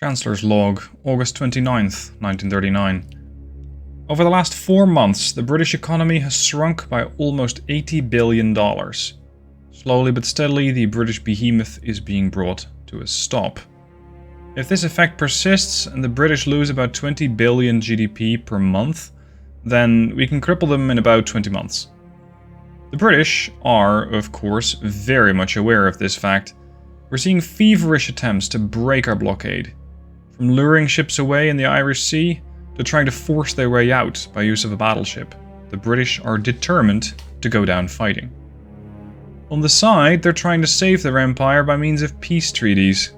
Chancellor's Log, August 29th, 1939. Over the last 4 months, the British economy has shrunk by almost $80 billion. Slowly but steadily, the British behemoth is being brought to a stop. If this effect persists and the British lose about 20 billion GDP per month, then we can cripple them in about 20 months. The British are, of course, very much aware of this fact. We're seeing feverish attempts to break our blockade. From luring ships away in the Irish Sea to trying to force their way out by use of a battleship, the British are determined to go down fighting. On the side, they're trying to save their empire by means of peace treaties.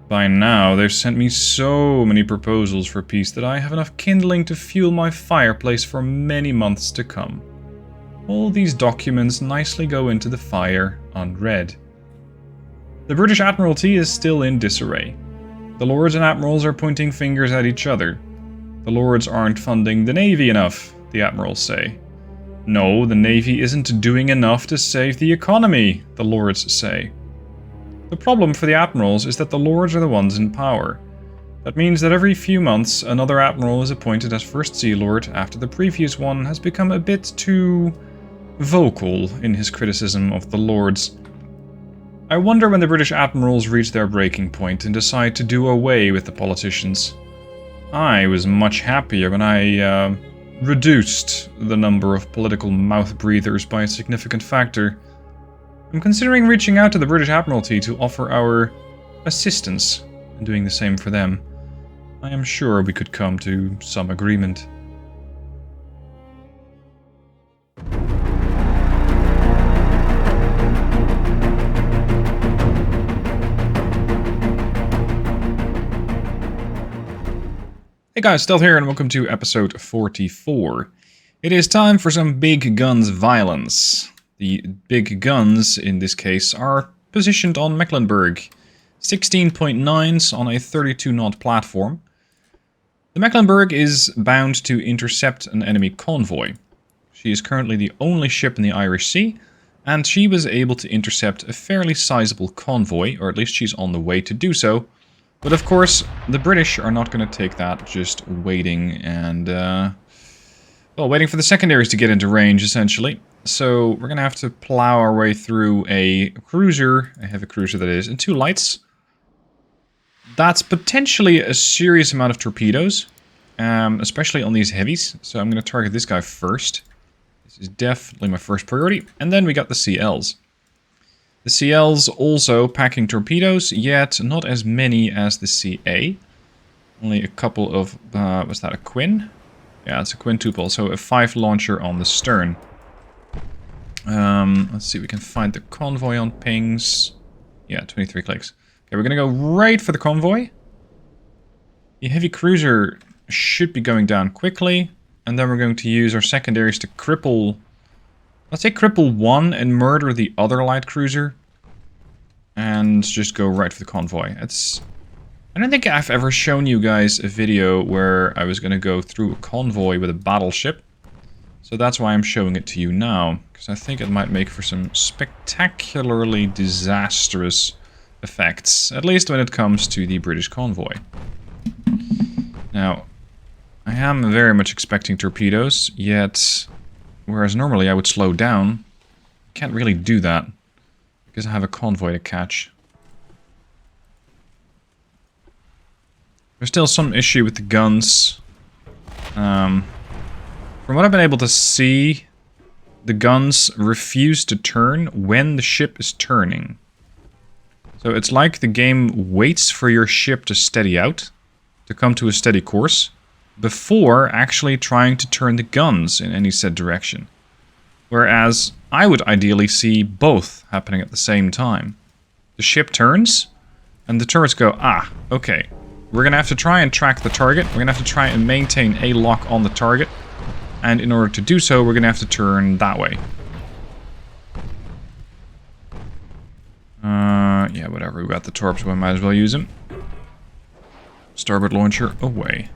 By now, they've sent me so many proposals for peace that I have enough kindling to fuel my fireplace for many months to come. All these documents nicely go into the fire unread. The British Admiralty is still in disarray. The Lords and Admirals are pointing fingers at each other. The Lords aren't funding the Navy enough, the Admirals say. No, the Navy isn't doing enough to save the economy, the Lords say. The problem for the Admirals is that the Lords are the ones in power. That means that every few months another Admiral is appointed as First Sea Lord after the previous one has become a bit too vocal in his criticism of the Lords. I wonder when the British Admirals reach their breaking point and decide to do away with the politicians. I was much happier when I reduced the number of political mouth-breathers by a significant factor. I'm considering reaching out to the British Admiralty to offer our assistance and doing the same for them. I am sure we could come to some agreement. Hey guys, Stealth here and welcome to episode 44. It is time for some big guns violence. The big guns, in this case, are positioned on Mecklenburg. 16.9s on a 32-knot platform. The Mecklenburg is bound to intercept an enemy convoy. She is currently the only ship in the Irish Sea, and she was able to intercept a fairly sizable convoy, or at least she's on the way to do so. But of course, the British are not going to take that, just waiting and, waiting for the secondaries to get into range, essentially. So we're going to have to plow our way through a cruiser, a heavy cruiser that is, and 2 lights. That's potentially a serious amount of torpedoes, especially on these heavies. So I'm going to target this guy first. This is definitely my first priority. And then we got the CLs. The CLs also packing torpedoes, yet not as many as the CA. Only a couple of, was that a Quinn? Yeah, it's a quintuple, so a 5 launcher on the stern. Let's see if we can find the convoy on pings. Yeah, 23 clicks. Okay, we're gonna go right for the convoy. The heavy cruiser should be going down quickly, and then we're going to use our secondaries to cripple... Let's say cripple one and murder the other light cruiser. And just go right for the convoy. I don't think I've ever shown you guys a video where I was going to go through a convoy with a battleship. So that's why I'm showing it to you now. Because I think it might make for some spectacularly disastrous effects. At least when it comes to the British convoy. Now, I am very much expecting torpedoes, yet... Whereas normally I would slow down, can't really do that, because I have a convoy to catch. There's still some issue with the guns. From what I've been able to see, the guns refuse to turn when the ship is turning. So it's like the game waits for your ship to steady out, to come to a steady course, before actually trying to turn the guns in any said direction. Whereas I would ideally see both happening at the same time. The ship turns, and the turrets go, ah, okay. We're going to have to try and track the target. We're going to have to try and maintain a lock on the target. And in order to do so, we're going to have to turn that way. Yeah, whatever. We got the torps, we might as well use them. Starboard launcher away.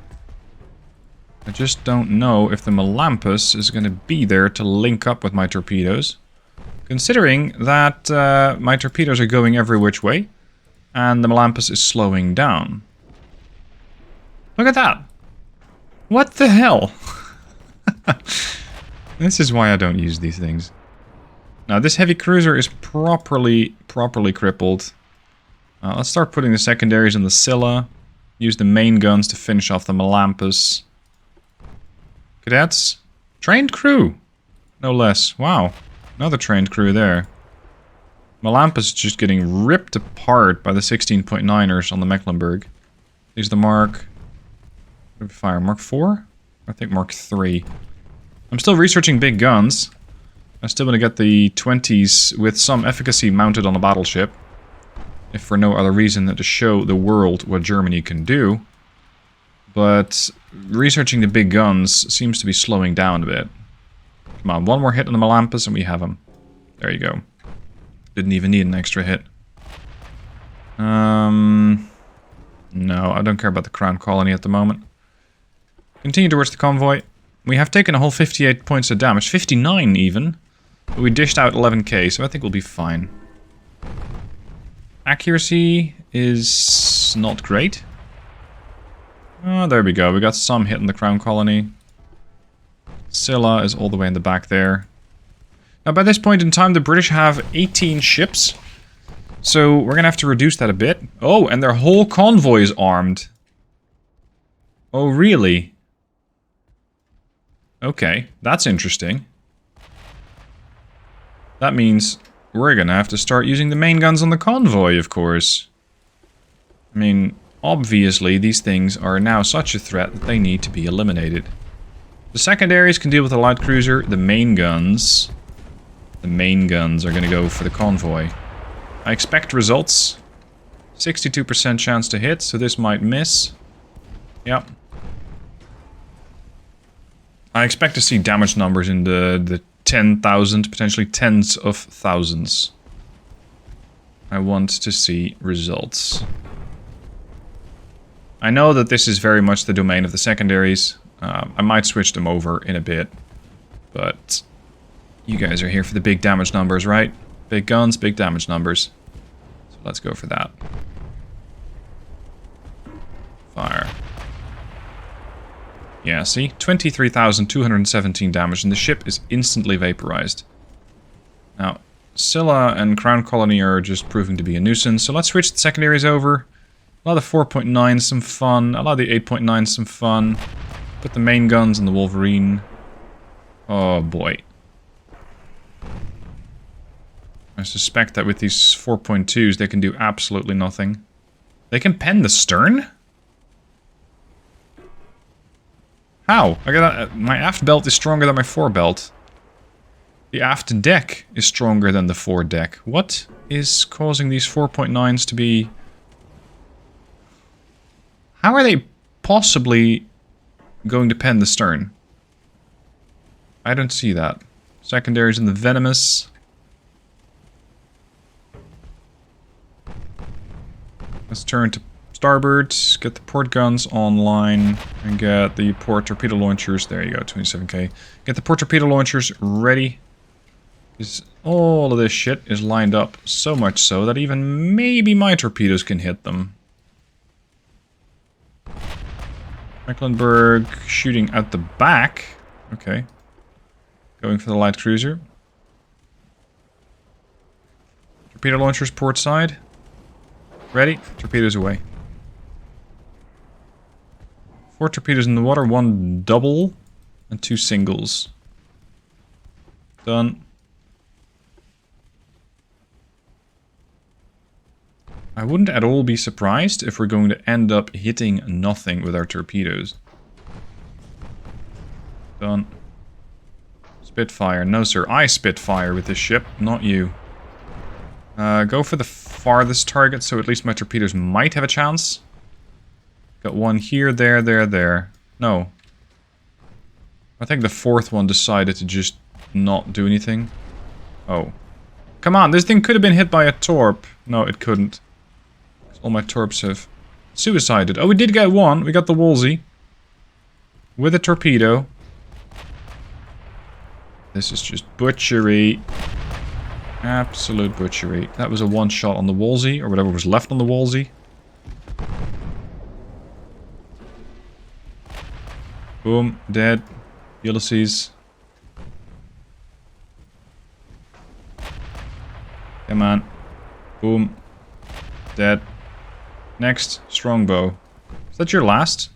I just don't know if the Melampus is going to be there to link up with my torpedoes. Considering that my torpedoes are going every which way, and the Melampus is slowing down. Look at that! What the hell? This is why I don't use these things. Now this heavy cruiser is properly crippled. Let's start putting the secondaries in the Scylla. Use the main guns to finish off the Melampus. Cadets. Trained crew. No less. Wow. Another trained crew there. Melampus is just getting ripped apart by the 16.9ers on the Mecklenburg. These are the Mark... Fire Mark 4? I think Mark 3. I'm still researching big guns. I still want to get the 20s with some efficacy mounted on a battleship. If for no other reason than to show the world what Germany can do. But researching the big guns seems to be slowing down a bit. Come on, one more hit on the Melampus and we have him. There you go. Didn't even need an extra hit. No, I don't care about the Crown Colony at the moment. Continue towards the convoy. We have taken a whole 58 points of damage. 59 even. But we dished out 11k, so I think we'll be fine. Accuracy is not great. Oh, there we go. We got some hit in the Crown Colony. Scylla is all the way in the back there. Now, by this point in time, the British have 18 ships. So we're going to have to reduce that a bit. Oh, and their whole convoy is armed. Oh, really? Okay, that's interesting. That means we're going to have to start using the main guns on the convoy, of course. I mean, obviously, these things are now such a threat that they need to be eliminated. The secondaries can deal with the light cruiser. The main guns are going to go for the convoy. I expect results. 62% chance to hit, so this might miss. Yep. I expect to see damage numbers in the 10,000, potentially tens of thousands. I want to see results. I know that this is very much the domain of the secondaries. I might switch them over in a bit. But you guys are here for the big damage numbers, right? Big guns, big damage numbers. So let's go for that. Fire. Yeah, see? 23,217 damage, and the ship is instantly vaporized. Now, Scylla and Crown Colony are just proving to be a nuisance, so let's switch the secondaries over. Allow the 4.9 some fun, allow the 8.9 some fun. Put the main guns on the Wolverine. Oh boy. I suspect that with these 4.2s they can do absolutely nothing. They can pen the stern? How? I got my aft belt is stronger than my fore belt. The aft deck is stronger than the fore deck. What is causing these 4.9s to be... How are they possibly going to pen the stern? I don't see that. Secondaries in the Venomous. Let's turn to starboard, get the port guns online, and get the port torpedo launchers. There you go, 27k. Get the port torpedo launchers ready. Because all of this shit is lined up so much so that even maybe my torpedoes can hit them. Mecklenburg shooting at the back. Okay. Going for the light cruiser. Torpedo launchers port side. Ready? Torpedoes away. 4 torpedoes in the water, 1 double, and 2 singles. Done. I wouldn't at all be surprised if we're going to end up hitting nothing with our torpedoes. Done. Spitfire. No, sir. I spitfire with this ship, not you. Go for the farthest target, so at least my torpedoes might have a chance. Got one here, there. No. I think the 4th one decided to just not do anything. Oh. Come on, this thing could have been hit by a torp. No, it couldn't. All my torps have suicided. Oh, we did get one. We got the Wolsey. With a torpedo. This is just butchery. Absolute butchery. That was a one-shot on the Wolsey, or whatever was left on the Wolsey. Boom, dead. Ulysses. Come on. Boom. Dead. Next, strongbow. Is that your last?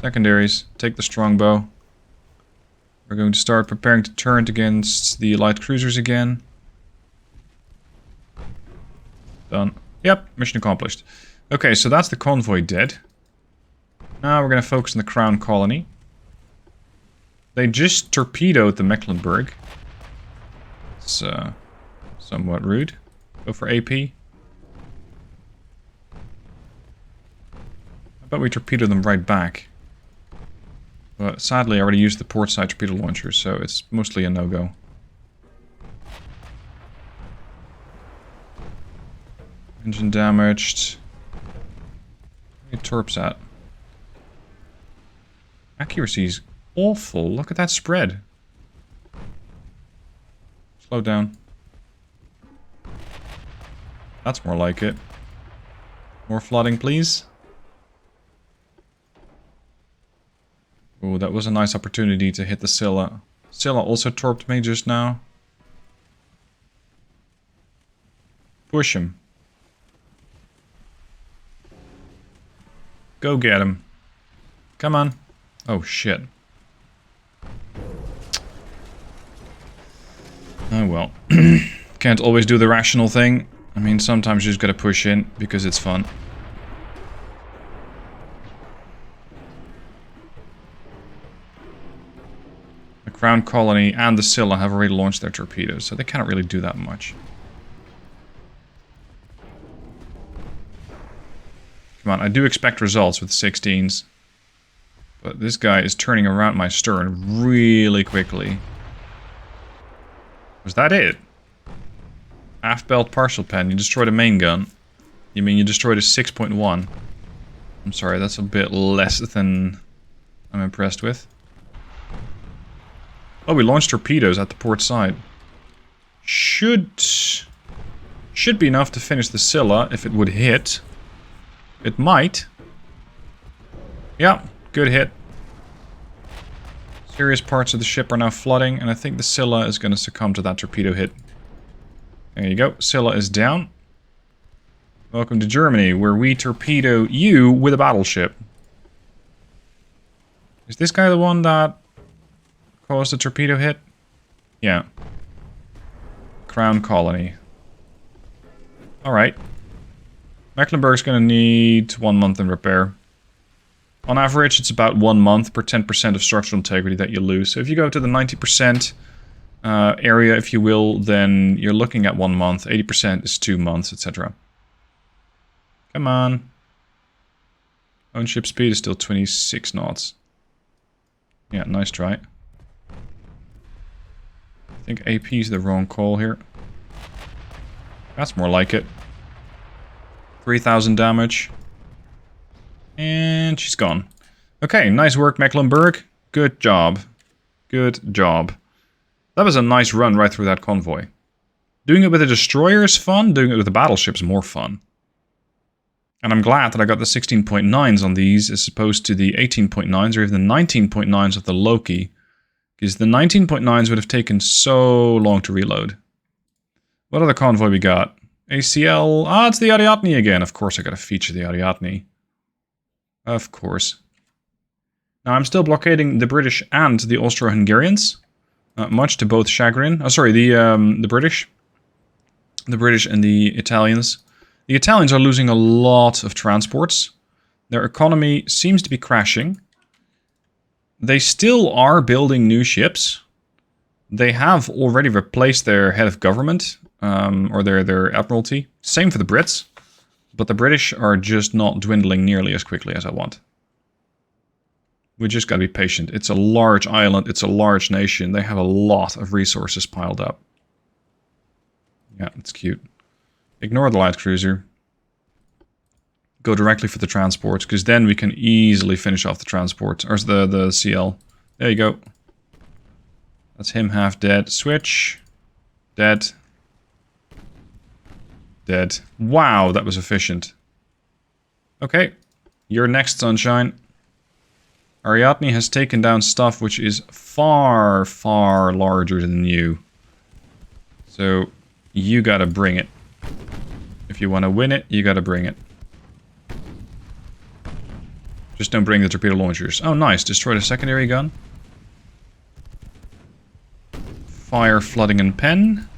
Secondaries, take the strongbow. We're going to start preparing to turn against the light cruisers again. Done. Yep, mission accomplished. Okay, so that's the convoy dead. Now we're going to focus on the Crown Colony. They just torpedoed the Mecklenburg. It's somewhat rude. Go for AP. I bet we torpedoed them right back. But sadly I already used the port side torpedo launcher, so it's mostly a no-go. Engine damaged. Where are torps at? Accuracy's awful. Look at that spread. Slow down. That's more like it. More flooding, please. Oh, that was a nice opportunity to hit the Scylla. Scylla also torped me just now. Push him. Go get him. Come on. Oh, shit. Oh, well. Can't always do the rational thing. I mean, sometimes you just gotta push in, because it's fun. The Crown Colony and the Scylla have already launched their torpedoes, so they cannot really do that much. Come on, I do expect results with 16s. But this guy is turning around my stern really quickly. Was that it? Aft belt partial pen, you destroyed a main gun. You mean you destroyed a 6.1? I'm sorry, that's a bit less than I'm impressed with. Oh, we launched torpedoes at the port side. Should be enough to finish the Scylla if it would hit. It might. Yeah, good hit. Serious parts of the ship are now flooding, and I think the Scylla is going to succumb to that torpedo hit. There you go, Scylla is down. Welcome to Germany, where we torpedo you with a battleship. Is this guy the one that caused the torpedo hit? Yeah. Crown Colony. Alright. Mecklenburg's going to need 1 month in repair. On average, it's about 1 month per 10% of structural integrity that you lose. So if you go to the 90% area, if you will, then you're looking at 1 month. 80% is 2 months, etc. Come on. Own ship speed is still 26 knots. Yeah, nice try. I think AP is the wrong call here. That's more like it. 3,000 damage. And she's gone. Okay, nice work, Mecklenburg. Good job. Good job. That was a nice run right through that convoy. Doing it with a destroyer is fun, doing it with a battleship is more fun. And I'm glad that I got the 16.9s on these as opposed to the 18.9s or even the 19.9s of the Loki. Because the 19.9s would have taken so long to reload. What other convoy we got? ACL. Ah, it's the Ariadne again. Of course I gotta feature the Ariadne. Of course. Now I'm still blockading the British and the Austro-Hungarians. Much to both chagrin. Oh, sorry, the British. The British and the Italians. The Italians are losing a lot of transports. Their economy seems to be crashing. They still are building new ships. They have already replaced their head of government, or their admiralty. Same for the Brits. But the British are just not dwindling nearly as quickly as I want. We just gotta be patient. It's a large island, it's a large nation. They have a lot of resources piled up. Yeah, it's cute. Ignore the light cruiser. Go directly for the transports, because then we can easily finish off the transport. Or the CL. There you go. That's him half dead. Switch. Dead. Dead. Wow, that was efficient. Okay, you're next, Sunshine. Ariadne has taken down stuff which is far, far larger than you. So, you gotta bring it. If you want to win it, you gotta bring it. Just don't bring the torpedo launchers. Oh, nice. Destroy the secondary gun. Fire, flooding, and pen.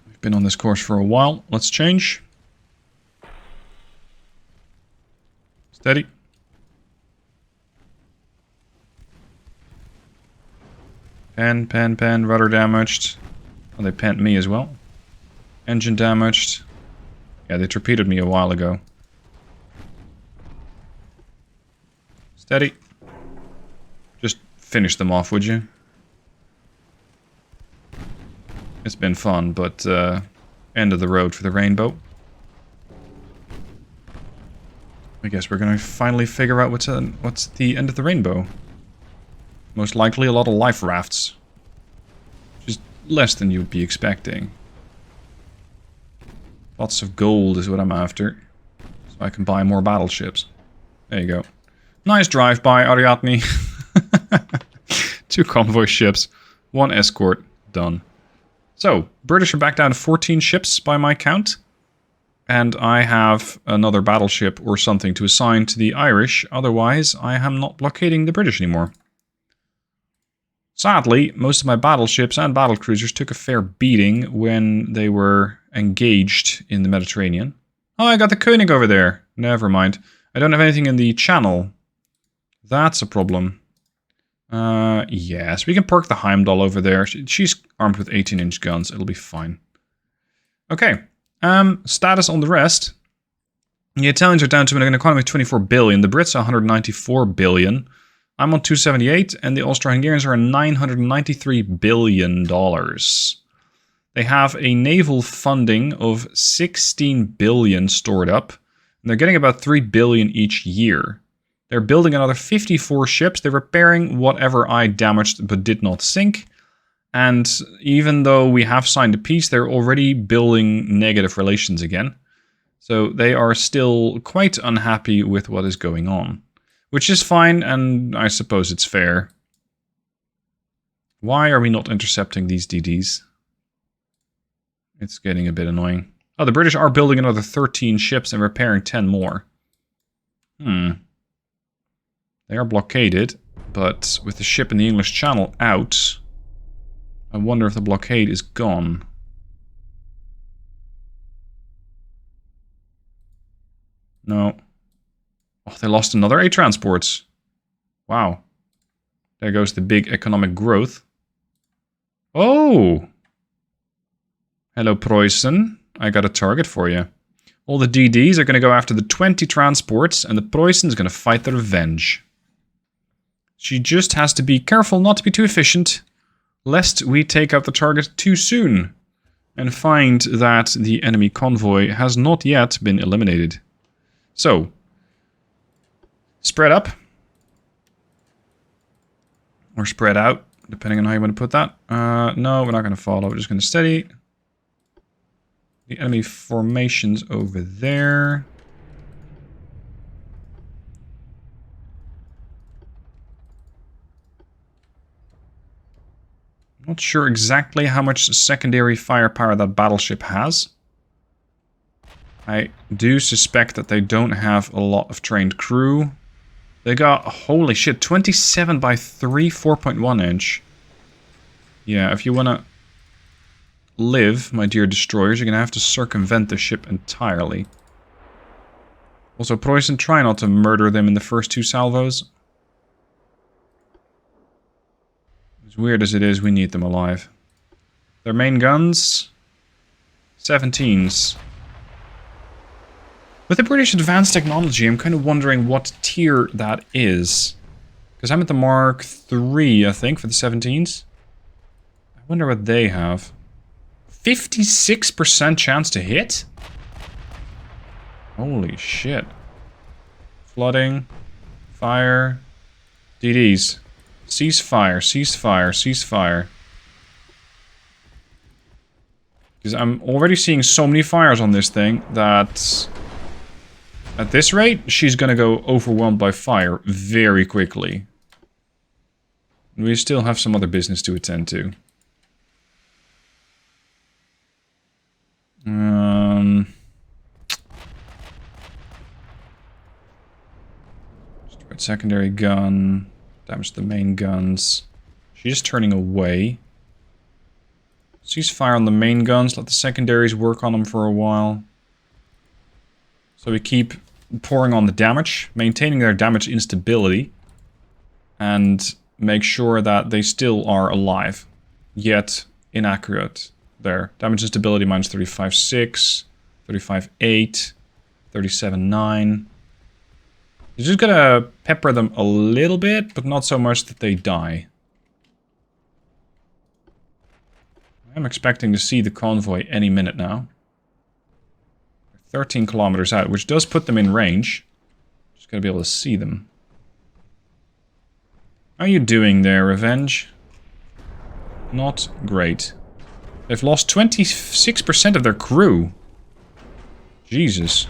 We've been on this course for a while. Let's change. Steady. Pen, pen, pen. Rudder damaged. Oh, they penned me as well. Engine damaged. Yeah, they torpedoed me a while ago. Steady. Just finish them off, would you? It's been fun, but end of the road for the rainbow. I guess we're gonna finally figure out what's the end of the rainbow. Most likely a lot of life rafts. Which is less than you'd be expecting. Lots of gold is what I'm after. So I can buy more battleships. There you go. Nice drive-by, Ariadne. 2 convoy ships. 1 escort. Done. So, British are back down to 14 ships by my count. And I have another battleship or something to assign to the Irish. Otherwise, I am not blockading the British anymore. Sadly, most of my battleships and battlecruisers took a fair beating when they were engaged in the Mediterranean. Oh, I got the Koenig over there. Never mind. I don't have anything in the channel. That's a problem. Yes, we can park the Heimdall over there. She's armed with 18-inch guns. It'll be fine. Okay. Status on the rest. The Italians are down to an economy of 24 billion. The Brits are 194 billion. I'm on 278, and the Austro-Hungarians are on $993 billion. They have a naval funding of 16 billion stored up, and they're getting about 3 billion each year. They're building another 54 ships. They're repairing whatever I damaged but did not sink. And even though we have signed a peace, they're already building negative relations again. So they are still quite unhappy with what is going on. Which is fine, and I suppose it's fair. Why are we not intercepting these DDs? It's getting a bit annoying. Oh, the British are building another 13 ships and repairing 10 more. They are blockaded, but with the ship in the English Channel out, I wonder if the blockade is gone. No. Oh, they lost another 8 transports. Wow. There goes the big economic growth. Oh! Hello, Preußen. I got a target for you. All the DDs are going to go after the 20 transports, and the Preußen is going to fight the revenge. She just has to be careful not to be too efficient, lest we take out the target too soon, and find that the enemy convoy has not yet been eliminated. So, spread up. Or spread out, depending on how you want to put that. No, we're not going to follow. We're just going to steady. The enemy formation's over there. Not sure exactly how much secondary firepower that battleship has. I do suspect that they don't have a lot of trained crew. They got, holy shit, 27 by 3, 4.1 inch. Yeah, if you want to live, my dear destroyers, you're going to have to circumvent the ship entirely. Also, Preußen, try not to murder them in the first 2 salvos. As weird as it is, we need them alive. Their main guns? 17s. With the British advanced technology, I'm kind of wondering what tier that is. Because I'm at the Mark III, I think, for the 17s. I wonder what they have. 56% chance to hit? Holy shit. Flooding. Fire. DDs. Cease fire, cease fire, cease fire. Because I'm already seeing so many fires on this thing that... At this rate, she's gonna go overwhelmed by fire very quickly. We still have some other business to attend to. Destroyed secondary gun. Damage the main guns. She's turning away. Cease fire on the main guns. Let the secondaries work on them for a while. So we keep pouring on the damage, maintaining their damage instability, and make sure that they still are alive, yet inaccurate. There, damage instability minus 35.6, 35.8, 37.9. You're just gonna pepper them a little bit, but not so much that they die. I'm expecting to see the convoy any minute now. 13 kilometers out, which does put them in range. Just gotta be able to see them. How are you doing there, Revenge? Not great. They've lost 26% of their crew. Jesus.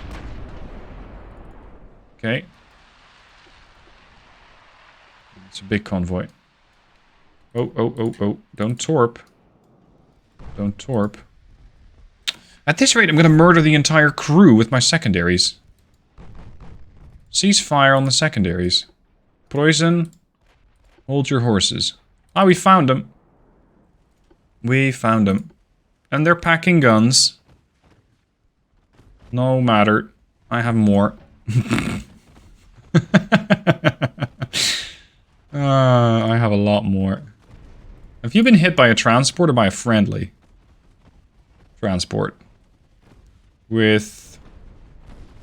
Okay. It's a big convoy. Oh, oh, oh, oh. Don't torp. Don't torp. At this rate, I'm going to murder the entire crew with my secondaries. Cease fire on the secondaries. Poison. Hold your horses. Ah, we found them. We found them. And they're packing guns. No matter. I have more. I have a lot more. Have you been hit by a transport or by a friendly? Transport. With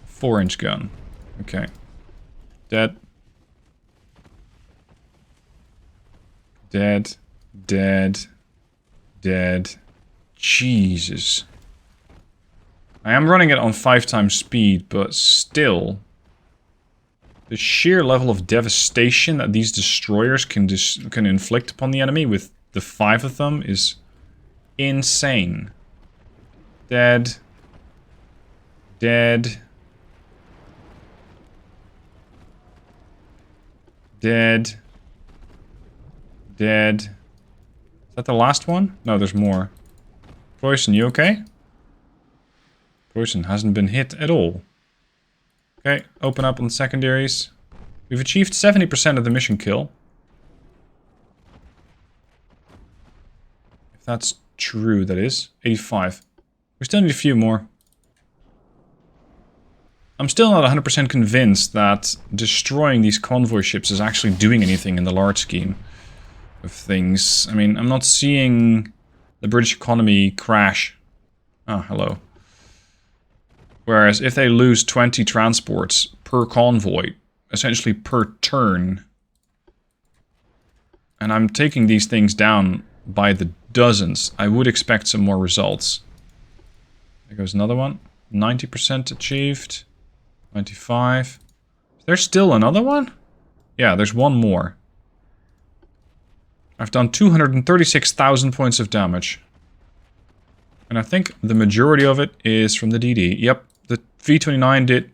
4-inch gun. Okay. Dead. Dead. Dead. Dead. Jesus. I am running it on 5 times speed, but still. The sheer level of devastation that these destroyers can inflict upon the enemy with the 5 of them is insane. Dead. Dead. Dead. Dead. Is that the last one? No, there's more. Poison, you okay? Poison hasn't been hit at all. Okay, open up on the secondaries. We've achieved 70% of the mission kill. If that's true, that is. 85. We still need a few more. I'm still not 100% convinced that destroying these convoy ships is actually doing anything in the large scheme of things. I mean, I'm not seeing the British economy crash. Oh, hello. Whereas if they lose 20 transports per convoy, essentially per turn, and I'm taking these things down by the dozens, I would expect some more results. There goes another one. 90% achieved. 95. There's still another one? Yeah, there's one more. I've done 236,000 points of damage. And I think the majority of it is from the DD. Yep, the V29 did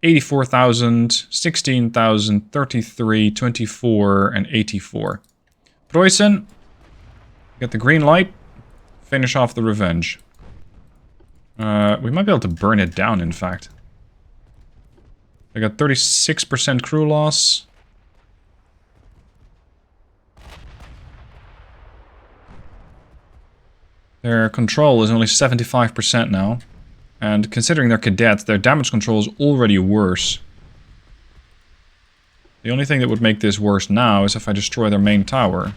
84,000, 16,000, 33, 24, and 84. Preußen, get the green light. Finish off the Revenge. We might be able to burn it down, in fact. I got 36% crew loss. Their control is only 75% now. And considering they're cadets, their damage control is already worse. The only thing that would make this worse now is if I destroy their main tower.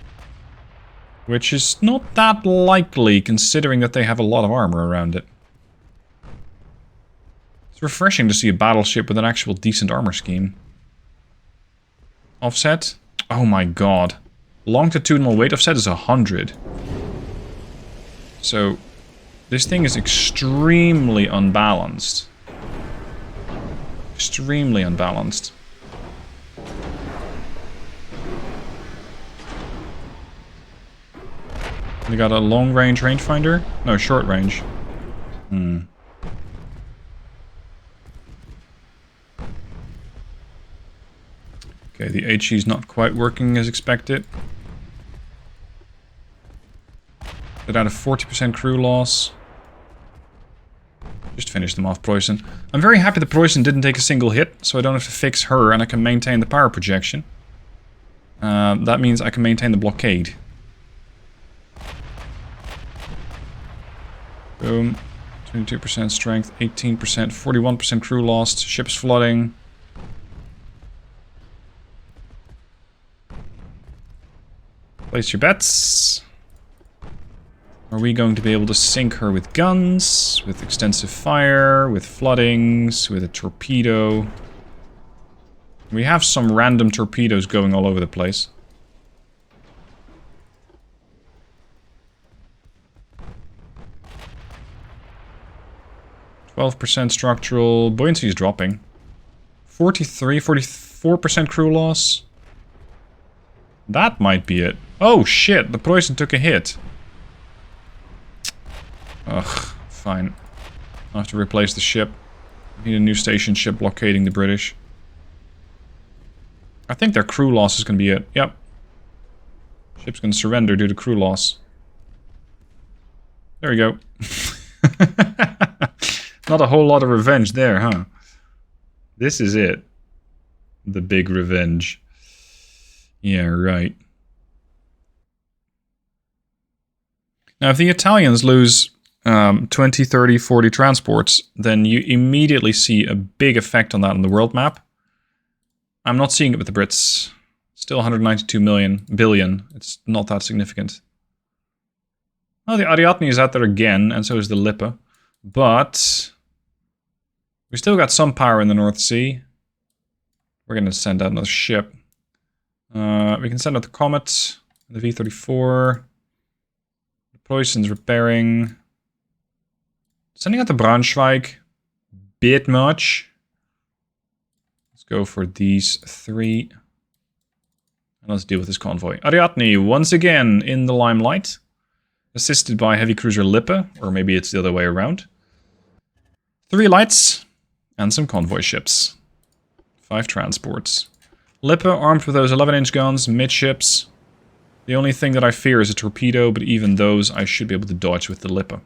Which is not that likely, considering that they have a lot of armor around it. It's refreshing to see a battleship with an actual decent armor scheme. Offset? Oh my god. Longitudinal weight offset is 100. So, this thing is extremely unbalanced. Extremely unbalanced. They got a long-range rangefinder? No, short range. Hmm. Okay, the HE's not quite working as expected. They're down to 40% crew loss. Just finish them off, Preußen. I'm very happy that Preußen didn't take a single hit, so I don't have to fix her and I can maintain the power projection. That means I can maintain the blockade. Boom. 22% strength, 18%, 41% crew lost, ship's flooding. Place your bets. Are we going to be able to sink her with guns, with extensive fire, with floodings, with a torpedo? We have some random torpedoes going all over the place. %, structural. Buoyancy is dropping. 44% crew loss. That might be it. Oh shit, the Preußen took a hit. Ugh, fine. I'll have to replace the ship. Need a new station ship blockading the British. I think their crew loss is going to be it. Yep. Ship's going to surrender due to crew loss. There we go. Not a whole lot of revenge there, huh? This is it. The big revenge. Yeah, right. Now, if the Italians lose 20, 30, 40 transports, then you immediately see a big effect on that on the world map. I'm not seeing it with the Brits. Still 192 billion. It's not that significant. Oh, the Ariadne is out there again, and so is the Lippe. But we still got some power in the North Sea. We're going to send out another ship. We can send out the Comet, the V-34. The Preußen's repairing. Sending out the Braunschweig. Bit much. Let's go for these 3. And let's deal with this convoy. Ariadne, once again in the limelight. Assisted by heavy cruiser Lippe, or maybe it's the other way around. 3 lights and some convoy ships. 5 transports. Lippe armed with those 11-inch guns, midships. The only thing that I fear is a torpedo, but even those I should be able to dodge with the Lippe.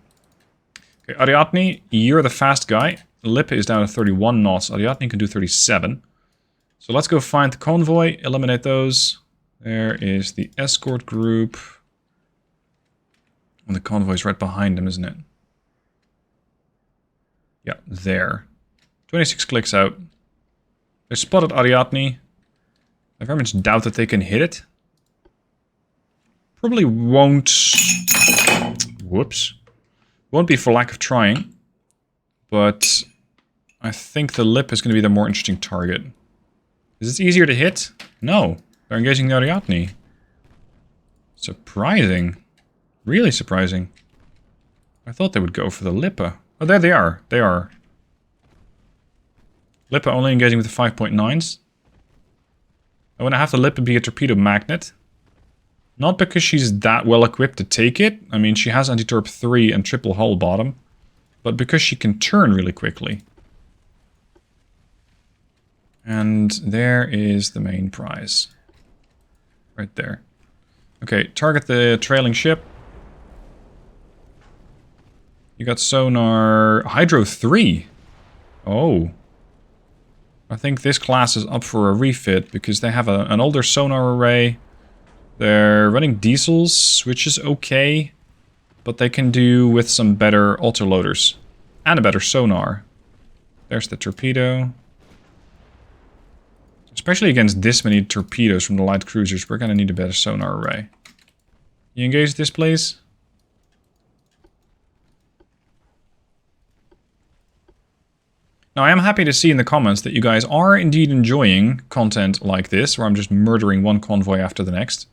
Okay, Ariadne, you're the fast guy. Lippe is down to 31 knots. Ariadne can do 37. So let's go find the convoy, eliminate those. There is the escort group. And the convoy's right behind him, isn't it? Yeah, there. 26 clicks out. They spotted Ariadne. I very much doubt that they can hit it. Probably won't... Whoops. Won't be for lack of trying. But I think the Lippe is going to be the more interesting target. Is it easier to hit? No. They're engaging the Ariadne. Surprising. Really surprising. I thought they would go for the Lippe. Oh, there they are. They are. Lippe only engaging with the 5.9s. I want to have the Lippe be a torpedo magnet. Not because she's that well equipped to take it. I mean, she has anti-torp 3 and triple hull bottom. But because she can turn really quickly. And there is the main prize. Right there. Okay, target the trailing ship. You got sonar... Hydro 3. Oh. I think this class is up for a refit because they have an older sonar array. They're running diesels, which is okay. But they can do with some better autoloaders. And a better sonar. There's the torpedo. Especially against this many torpedoes from the light cruisers, we're going to need a better sonar array. You engage this, please? Now, I am happy to see in the comments that you guys are indeed enjoying content like this, where I'm just murdering one convoy after the next.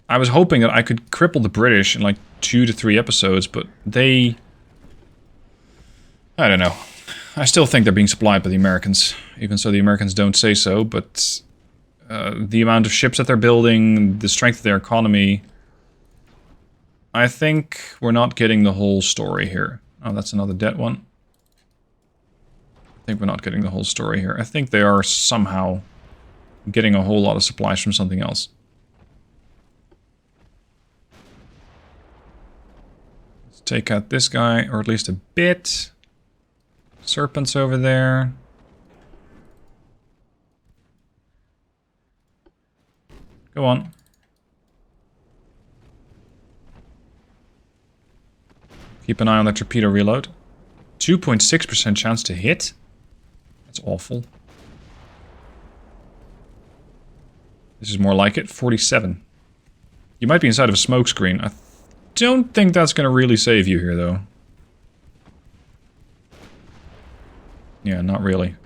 I was hoping that I could cripple the British in like 2 to 3 episodes, but they... I don't know. I still think they're being supplied by the Americans, even so the Americans don't say so, but the amount of ships that they're building, the strength of their economy... I think we're not getting the whole story here. Oh, that's another dead one. I think we're not getting the whole story here. I think they are somehow getting a whole lot of supplies from something else. Let's take out this guy, or at least a bit. Serpents over there. Go on. Keep an eye on that torpedo reload. 2.6% chance to hit? That's awful. This is more like it. 47. You might be inside of a smokescreen. I don't think that's going to really save you here, though. Yeah, not really.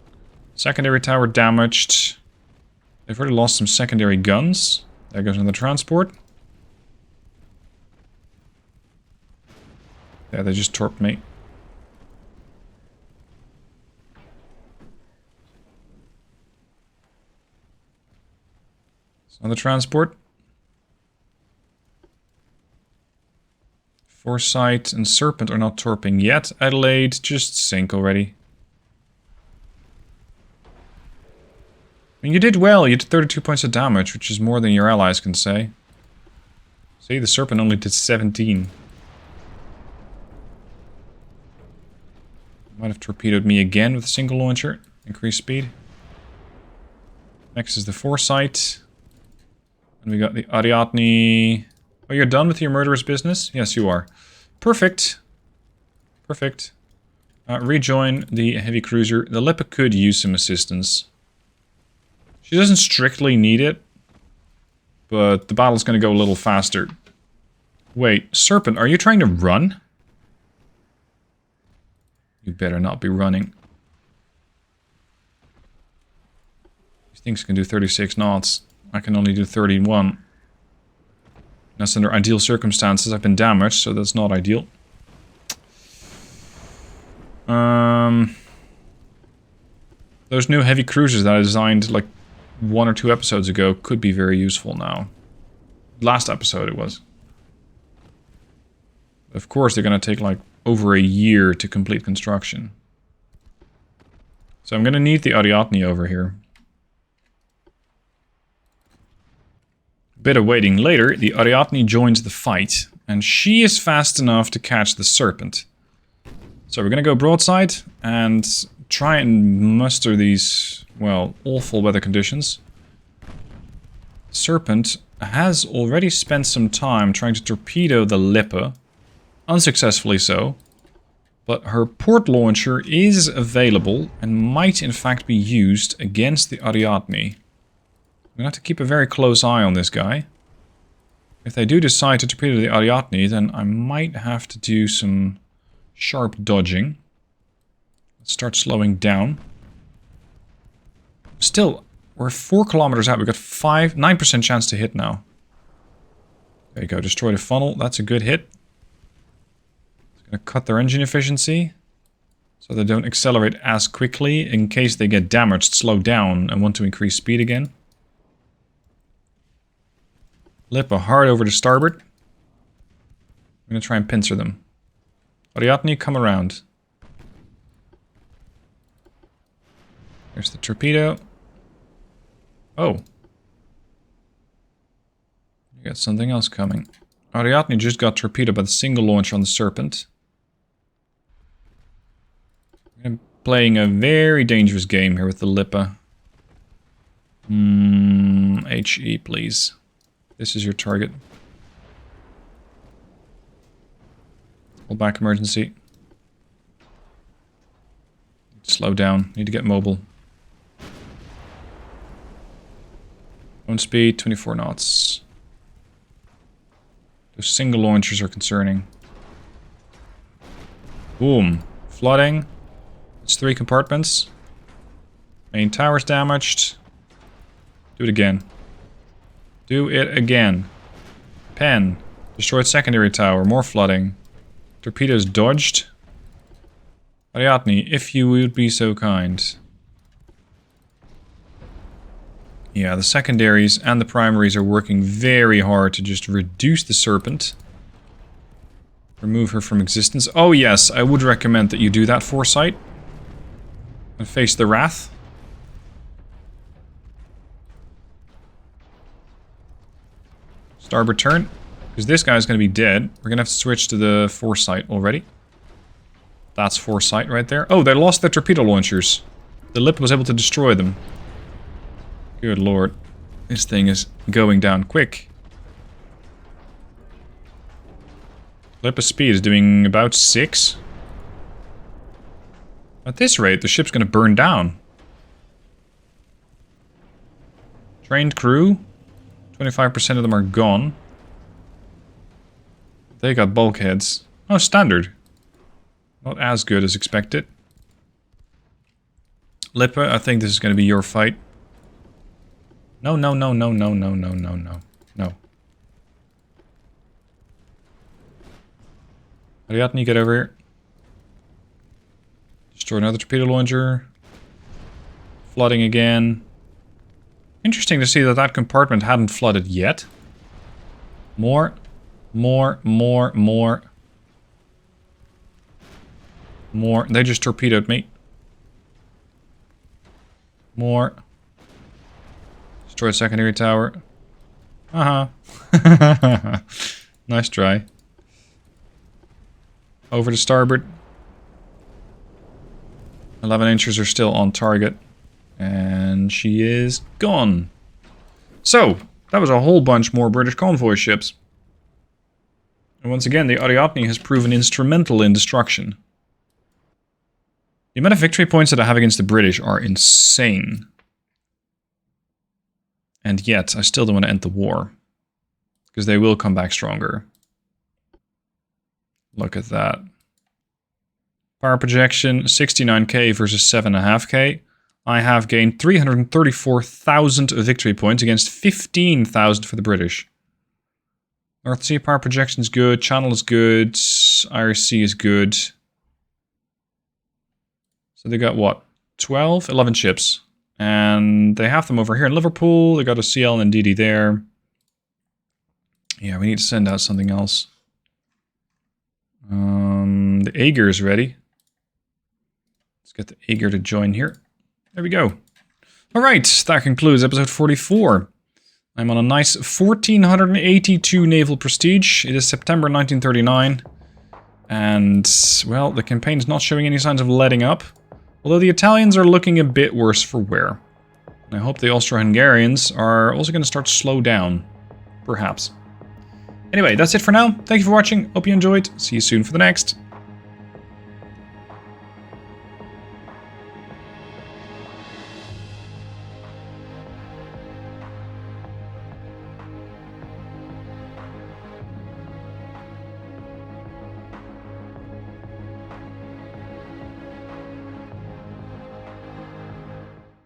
Secondary tower damaged. They've already lost some secondary guns. There goes another transport. Yeah, they just torped me. Another transport. Foresight and Serpent are not torping yet. Adelaide, just sink already. I mean, you did well. You did 32 points of damage, which is more than your allies can say. See, the Serpent only did 17. Might have torpedoed me again with a single launcher. Increased speed. Next is the Foresight. And we got the Ariadne. Oh, you're done with your murderous business? Yes, you are. Perfect. Perfect. Rejoin the heavy cruiser. The Lippe could use some assistance. She doesn't strictly need it, but the battle's going to go a little faster. Wait, Serpent, are you trying to run? You better not be running. These things can do 36 knots. I can only do 31. That's under ideal circumstances. I've been damaged, so that's not ideal. Those new heavy cruisers that I designed like 1 or 2 episodes ago could be very useful now. Last episode it was. Of course, they're going to take like over a year to complete construction. So I'm going to need the Ariadne over here. A bit of waiting later, the Ariadne joins the fight, and she is fast enough to catch the Serpent. So we're going to go broadside and try and muster these, well, awful weather conditions. Serpent has already spent some time trying to torpedo the Lippe. Unsuccessfully so. But her port launcher is available and might in fact be used against the Ariadne. I'm going to have to keep a very close eye on this guy. If they do decide to torpedo the Ariadne, then I might have to do some sharp dodging. Let's start slowing down. Still, we're 4 kilometers out. We've got 9% chance to hit now. There you go. Destroy the funnel. That's a good hit. It's going to cut their engine efficiency, so they don't accelerate as quickly in case they get damaged, slow down, and want to increase speed again. Lippe hard over to starboard. I'm going to try and pincer them. Ariadne, come around. There's the torpedo. Oh. You got something else coming. Ariadne just got torpedoed by the single launch on the Serpent. I'm playing a very dangerous game here with the Lippe. HE, please. This is your target. Hold back emergency. Slow down. Need to get mobile. Own speed, 24 knots. Those single launchers are concerning. Boom. Flooding. It's 3 compartments. Main tower's damaged. Do it again. Do it again. Pen. Destroyed secondary tower. More flooding. Torpedoes dodged. Ariadne, if you would be so kind. Yeah, the secondaries and the primaries are working very hard to just reduce the Serpent. Remove her from existence. Oh yes, I would recommend that you do that, Foresight. And face the Wrath. Starboard turn. Because this guy's going to be dead. We're going to have to switch to the Foresight already. That's Foresight right there. Oh, they lost their torpedo launchers. The Lip was able to destroy them. Good lord. This thing is going down quick. Lip's speed is doing about 6. At this rate, the ship's going to burn down. Trained crew. 25% of them are gone. They got bulkheads. Oh, standard. Not as good as expected. Lippe, I think this is going to be your fight. No, no, no, no, no, no, no, no, no. No. Ariadne, get over here. Destroy another torpedo launcher. Flooding again. Interesting to see that that compartment hadn't flooded yet. More. More, more, more. More. They just torpedoed me. More. Destroy a secondary tower. Uh-huh. Nice try. Over to starboard. 11 inches are still on target. And she is gone. So, that was a whole bunch more British convoy ships. And once again, the Ariadne has proven instrumental in destruction. The amount of victory points that I have against the British are insane. And yet, I still don't want to end the war. Because they will come back stronger. Look at that. Power projection, 69k versus 7.5k. I have gained 334,000 victory points against 15,000 for the British. North Sea power projection is good, Channel is good, Irish Sea is good. So they got what? 11 ships. And they have them over here in Liverpool. They got a CL and DD there. Yeah, we need to send out something else. The Aegir is ready. Let's get the Aegir to join here. There we go. Alright, that concludes episode 44. I'm on a nice 1482 naval prestige. It is September 1939. And, well, the campaign's not showing any signs of letting up. Although the Italians are looking a bit worse for wear. And I hope the Austro-Hungarians are also going to start to slow down. Perhaps. Anyway, that's it for now. Thank you for watching. Hope you enjoyed. See you soon for the next.